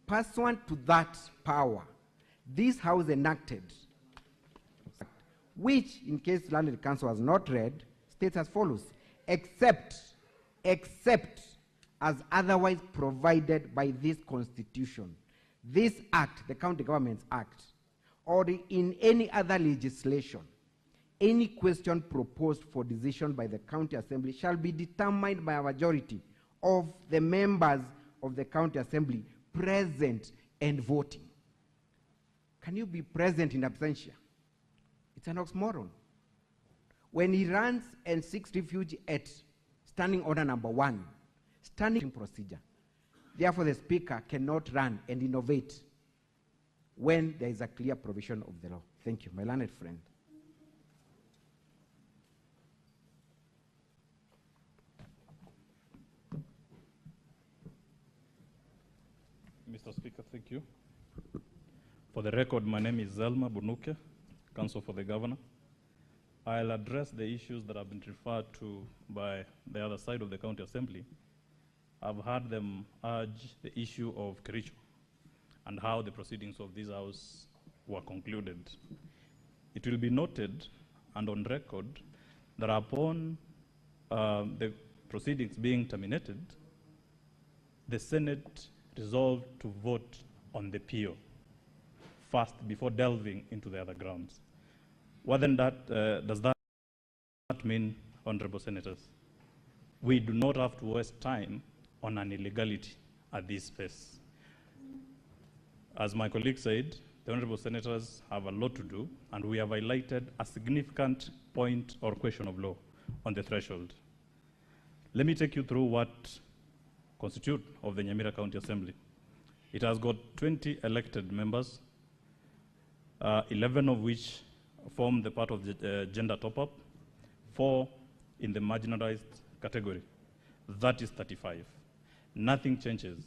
Pursuant to that power, this House enacted, which, in case Learned Council has not read, states as follows: except as otherwise provided by this Constitution, this Act, the County Governments Act, or in any other legislation, any question proposed for decision by the County Assembly shall be determined by a majority of the members of the County Assembly present and voting. Can you be present in absentia? It's an oxymoron. When he runs and seeks refuge at standing order number 1, standing procedure, therefore the Speaker cannot run and innovate when there is a clear provision of the law. Thank you, my learned friend. Mr. Speaker, thank you. For the record, my name is Zelma Bunuke, Counsel for the Governor. I'll address the issues that have been referred to by the other side of the County Assembly. I've heard them urge the issue of Kericho and how the proceedings of this House were concluded. It will be noted and on record that upon the proceedings being terminated, the Senate resolved to vote on the PO first before delving into the other grounds. What then does that mean, Honorable Senators? We do not have to waste time on an illegality at this phase. As my colleague said, the Honorable Senators have a lot to do, and we have highlighted a significant point or question of law on the threshold. Let me take you through what constitutes of the Nyamira County Assembly. It has got 20 elected members, 11 of which form the part of the gender top-up, 4 in the marginalized category. That is 35. Nothing changes.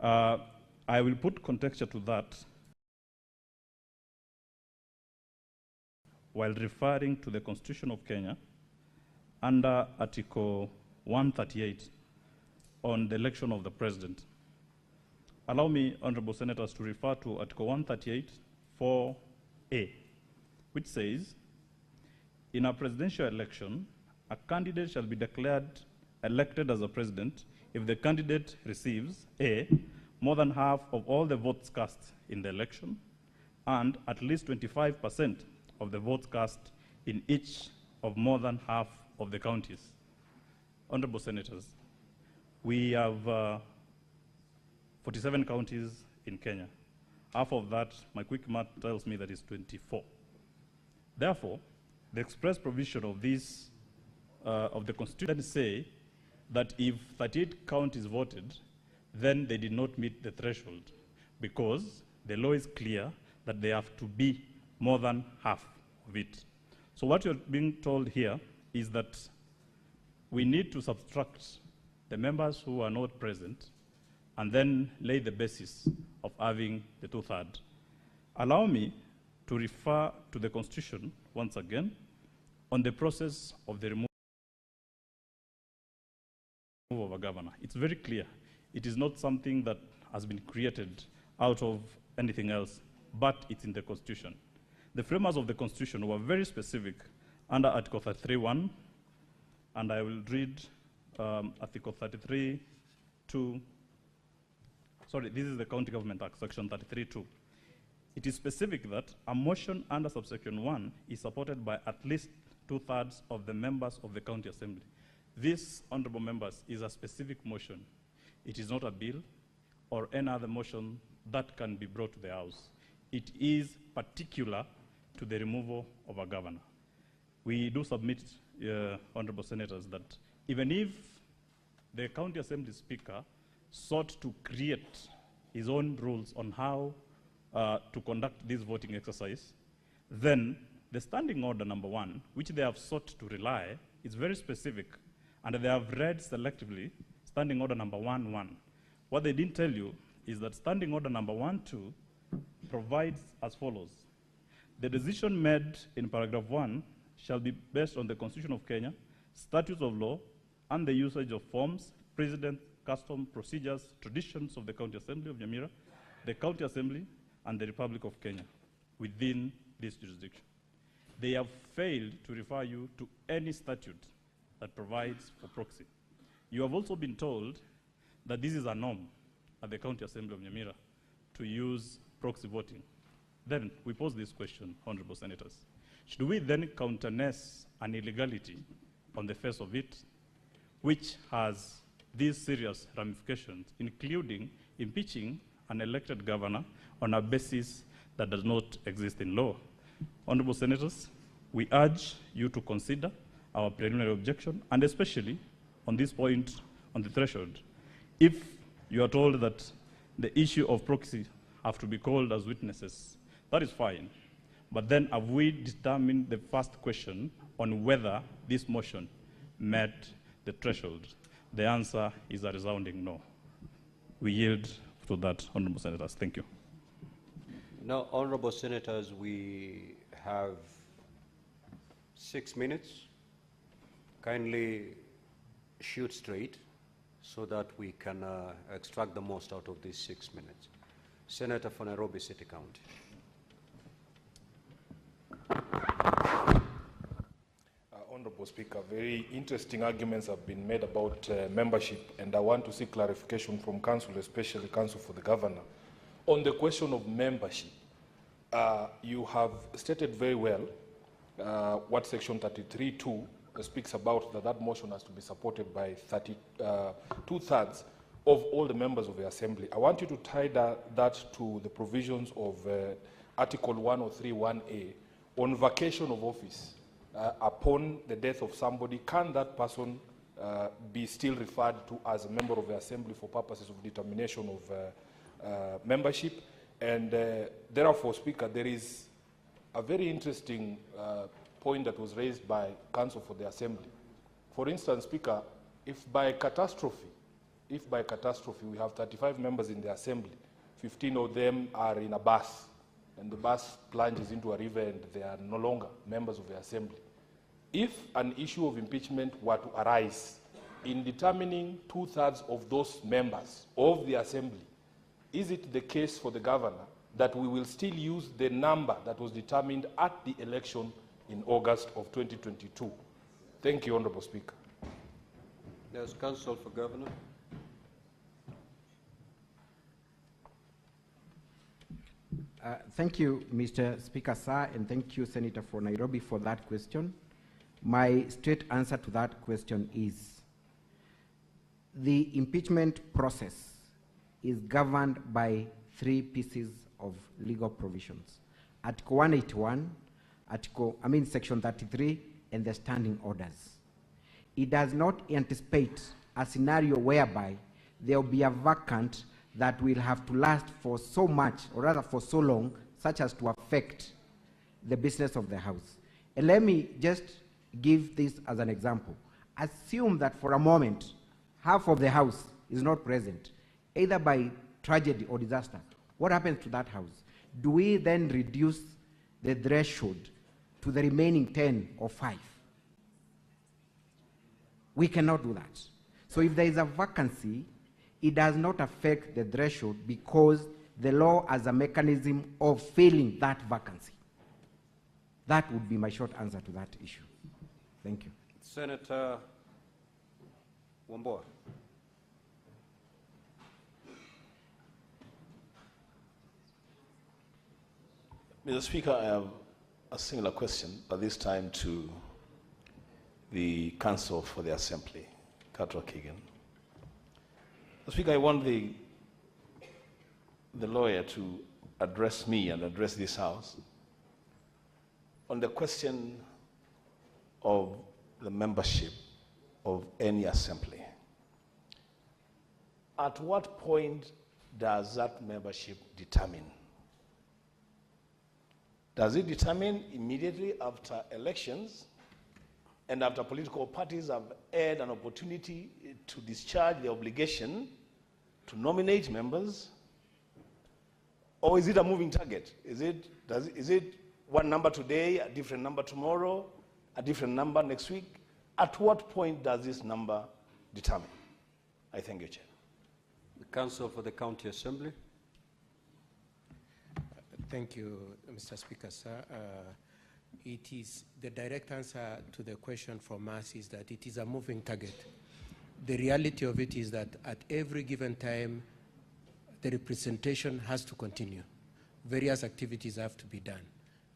I will put contexture to that while referring to the Constitution of Kenya under Article 138 on the election of the President. Allow me, Honorable Senators, to refer to Article 138, 4A, which says, in a presidential election, a candidate shall be declared elected as a president if the candidate receives A, more than half of all the votes cast in the election, and at least 25% of the votes cast in each of more than half of the counties. Honorable Senators, we have 47 counties in Kenya. Half of that, my quick math tells me that is 24. Therefore, the express provision of this, of the Constitution say that if 38 counties voted, then they did not meet the threshold, because the law is clear that they have to be more than half of it. So what you're being told here is that we need to subtract the members who are not present and then lay the basis of having the 2/3. Allow me to refer to the Constitution once again on the process of the removal of a governor. It's very clear. It is not something that has been created out of anything else, but it's in the Constitution. The framers of the Constitution were very specific under Article 33(1), and I will read Article 33(2). Sorry, this is the County Government Act, Section 33(2). It is specific that a motion under subsection 1 is supported by at least 2/3 of the members of the County Assembly. This, honorable members, is a specific motion. It is not a bill or any other motion that can be brought to the House. It is particular to the removal of a governor. We do submit, honorable senators, that even if the County Assembly Speaker sought to create his own rules on how to conduct this voting exercise, then the standing order number 1, which they have sought to rely, is very specific, and they have read selectively standing order number 1(1). What they didn't tell you is that standing order number 1(2) provides as follows. The decision made in paragraph 1 shall be based on the Constitution of Kenya, statutes of law, and the usage of forms, precedent, custom, procedures, traditions of the County Assembly of Nyamira, the County Assembly, and the Republic of Kenya within this jurisdiction. They have failed to refer you to any statute that provides for proxy. You have also been told that this is a norm at the County Assembly of Nyamira to use proxy voting. Then we pose this question, Honorable Senators. Should we then countenance an illegality on the face of it, which has these serious ramifications, including impeaching an elected governor on a basis that does not exist in law? Honorable Senators, we urge you to consider our preliminary objection, and especially on this point on the threshold. If you are told that the issue of proxy have to be called as witnesses, that is fine. But then have we determined the first question on whether this motion met the threshold? The answer is a resounding no. We yield to that, Honorable Senators. Thank you. Now, Honorable Senators, we have 6 minutes. Kindly shoot straight so that we can extract the most out of these 6 minutes. Senator for Nairobi City County. Honorable Speaker, very interesting arguments have been made about membership, and I want to seek clarification from Council, especially Council for the Governor. On the question of membership, you have stated very well what Section 33(2) speaks about, that motion has to be supported by 2/3 of all the members of the Assembly. I want you to tie that to the provisions of Article 103(1)(a) on vacation of office. Upon the death of somebody, can that person be still referred to as a member of the Assembly for purposes of determination of membership? And therefore, Speaker, there is a very interesting point that was raised by Council for the Assembly. For instance, Speaker, if by catastrophe we have 35 members in the Assembly, 15 of them are in a bus, and the bus plunges into a river and they are no longer members of the Assembly. If an issue of impeachment were to arise in determining 2/3 of those members of the Assembly, is it the case for the Governor that we will still use the number that was determined at the election in August of 2022? Thank you, Honorable Speaker. There's Counsel for Governor. Thank you, Mr. Speaker, sir, and thank you, Senator for Nairobi, for that question. My straight answer to that question is the impeachment process is governed by 3 pieces of legal provisions: Article 181, Section 33, and the standing orders. It does not anticipate a scenario whereby there will be a vacant that will have to last for so much, or rather for so long, such as to affect the business of the House. And let me just give this as an example. Assume that for a moment, half of the House is not present, either by tragedy or disaster. What happens to that House? Do we then reduce the threshold to the remaining 10 or 5? We cannot do that. So if there is a vacancy, it does not affect the threshold because the law has a mechanism of filling that vacancy. That would be my short answer to that issue. Thank you. Senator Wambua. Mr. Speaker, I have a similar question, but this time to the Counsel for the Assembly, Katwa Keegan. Mr. Speaker, I want the lawyer to address me and address this House on the question of the membership of any assembly. At what point does that membership determine? Does it determine immediately after elections and after political parties have had an opportunity to discharge their obligation to nominate members? Or is it a moving target? Is it one number today, a different number tomorrow, a different number next week? At what point does this number determine? I thank you, Chair. The Counsel for the County Assembly. Thank you, Mr. Speaker, sir. It is the direct answer to the question from us is that it is a moving target. The reality of it is that at every given time, the representation has to continue. Various activities have to be done.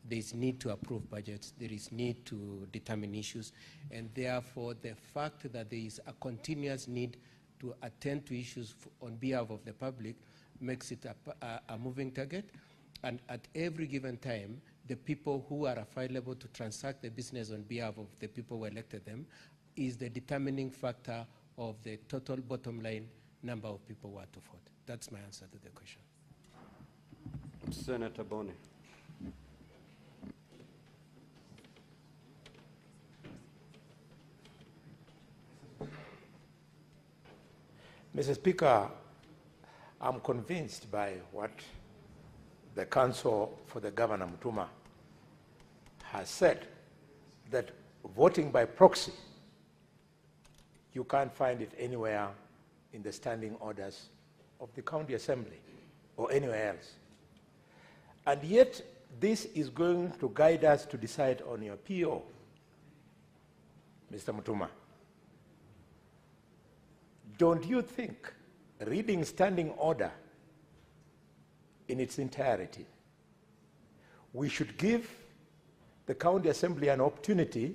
There is need to approve budgets. There is need to determine issues. And therefore, the fact that there is a continuous need to attend to issues on behalf of the public makes it a moving target. And at every given time, the people who are available to transact the business on behalf of the people who elected them is the determining factor of the total bottom line number of people who are to vote. That's my answer to the question. Senator Boni. Mr. Speaker, I'm convinced by what the Counsel for the Governor Mutuma has said, that voting by proxy, you can't find it anywhere in the standing orders of the County Assembly or anywhere else. And yet, this is going to guide us to decide on your PO, Mr. Mutuma. Don't you think reading standing order in its entirety, we should give the County Assembly an opportunity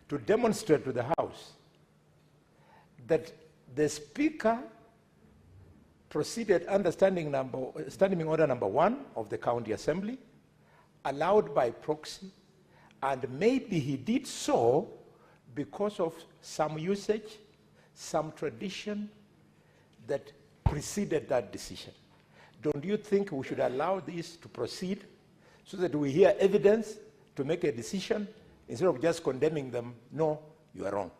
to demonstrate to the House that the Speaker proceeded under standing order number 1 of the County Assembly, allowed by proxy, and maybe he did so because of some usage, some tradition that preceded that decision. Don't you think we should allow this to proceed so that we hear evidence to make a decision instead of just condemning them? No, you are wrong.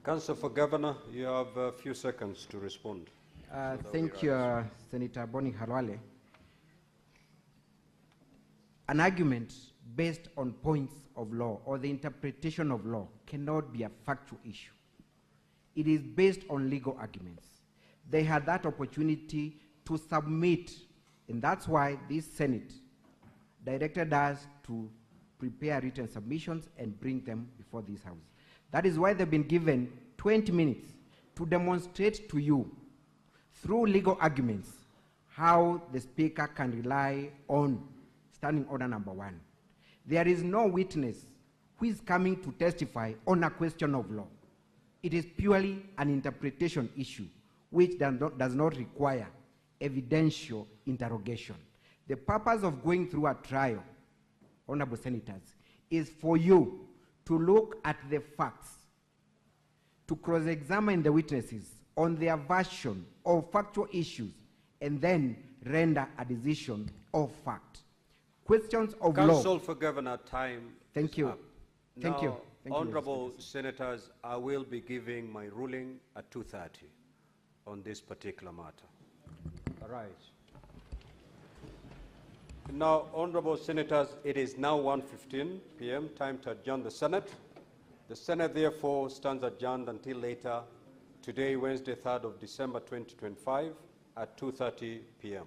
Counsel for Governor, you have a few seconds to respond. Thank you, Senator Boni Halwale. An argument based on points of law or the interpretation of law cannot be a factual issue. It is based on legal arguments. They had that opportunity to submit, and that's why this Senate directed us to prepare written submissions and bring them before this House. That is why they've been given 20 minutes to demonstrate to you through legal arguments how the Speaker can rely on standing order number 1. There is no witness who is coming to testify on a question of law. It is purely an interpretation issue which does not require evidential interrogation. The purpose of going through a trial, honorable senators, is for you to look at the facts, to cross-examine the witnesses on their version of factual issues, and then render a decision of fact. Questions of law. Counsel for Governor, time. Thank you. Up. Thank you. Thank Honorable you, senators, I will be giving my ruling at 2:30 on this particular matter. All right. Now, honorable senators, it is now 1:15 p.m., time to adjourn the Senate. The Senate, therefore, stands adjourned until later today, Wednesday, 3rd of December, 2025, at 2:30 p.m.